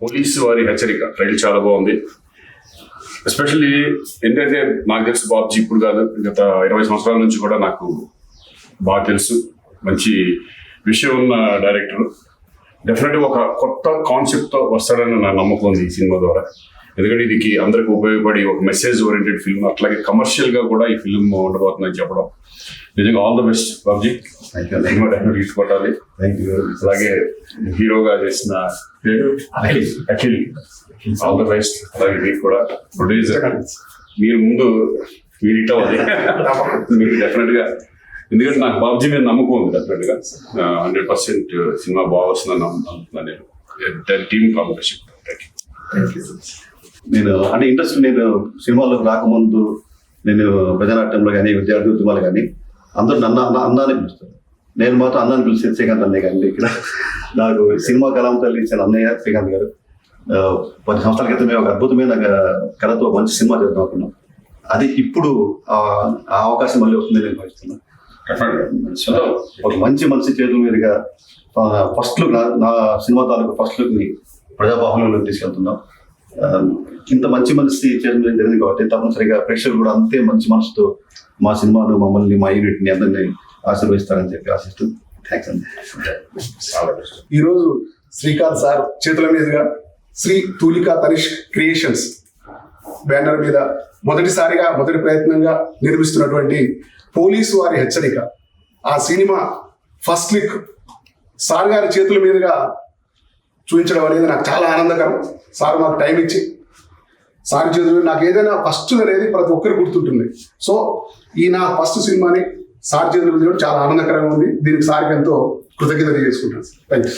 Police వారి హెచ్చరిక trial చాలా బాగుంది. ఎస్పెషల్లీ ఏంటంటే నాకు తెలుసు బాబ్జీ ఇప్పుడు కాదు, గత 20 సంవత్సరాల నుంచి కూడా నాకు బాగా తెలుసు. మంచి విషయం ఉన్న డైరెక్టర్. డెఫినెట్గా ఒక కొత్త కాన్సెప్ట్తో వస్తాడని నా నమ్మకం ఉంది ఈ సినిమా ద్వారా. ఎందుకంటే ఇది అందరికి ఉపయోగపడి ఒక మెసేజ్ ఓరియంటెడ్ ఫిల్మ్, అట్లాగే కమర్షియల్గా కూడా ఈ ఫిల్మ్ ఉండబోతుందని చెప్పడం నిజంగా ఆల్ ద బెస్ట్ బాబ్జీ. తీసుకోవాలి. అలాగే హీరోగా చేసిన అఖిల్, ఆల్ ద బెస్ట్. అలాగే మీకు కూడా ప్రొడ్యూసర్, మీరు ముందు మీరు ఇట్ అవ్వాలి మీరు డెఫినెట్గా. ఎందుకంటే నాకు బాబ్జీ మీద నమ్మకం ఉంది. డెఫినెట్గా 100% సినిమా బాగా వస్తుందని నమ్ముతున్నాను నేను. Team competition. నేను అంటే ఇంట్రెస్ట్, నేను సినిమాల్లోకి రాకముందు నేను ప్రజానాట్యంలో కానీ విద్యార్థి ఉద్యమాలు కానీ అందరూ నన్ను అన్నాన్ని పిలుస్తారు. నేను మాత్రం అన్నాన్ని పిలిచి శ్రీకాంత్ అన్నయ్య కానీ ఇక్కడ నాకు సినిమా కళాం తల్లి ఇచ్చిన అన్నయ్య శ్రీకాంత్ గారు 10 సంవత్సరాల క్రితం మేము ఒక అద్భుతమైన కళతో మంచి సినిమా చేద్దాం అనుకున్నాం. అది ఇప్పుడు ఆ అవకాశం మళ్ళీ వస్తుంది నేను భావిస్తున్నాను. ఒక మంచి మనిషి చేతుల మీదుగా ఫస్ట్ లుక్, నా సినిమా తాలూకు ఫస్ట్ లుక్ని ప్రజాబాహుల్యంలో తీసుకెళ్తున్నాం. ఇంత మంచి మనిషి చేతుల మీద జరిగింది కాబట్టి తప్పనిసరిగా ప్రేక్షకులు కూడా అంతే మంచి మనసుతో మా సినిమాను, మమ్మల్ని, మా యూనిట్ని అందరినీ ఆశీర్వదిస్తారని చెప్పి ఆశిస్తూ థ్యాంక్స్ అండి. ఈరోజు శ్రీకాంత్ సార్ చేతుల మీదుగా శ్రీ తూలికా తనిష్ క్రియేషన్స్ బ్యానర్ మీద మొదటి ప్రయత్నంగా నిర్మిస్తున్నటువంటి పోలీసు వారి హెచ్చరిక, ఆ సినిమా ఫస్ట్ లుక్ సార్ గారి చేతుల మీదుగా చూపించడం అనేది నాకు చాలా ఆనందకరం. సార్ మాకు టైం ఇచ్చి సార్ చేతులు నాకు ఏదైనా ఫస్ట్ అనేది ప్రతి ఒక్కరు గుర్తుంటుంది. సో ఈ నా ఫస్ట్ సినిమాని సార్ చేతులు మీద చాలా ఆనందకరంగా ఉంది. దీనికి సార్కి ఎంతో కృతజ్ఞత చేసుకుంటాను. Thank you.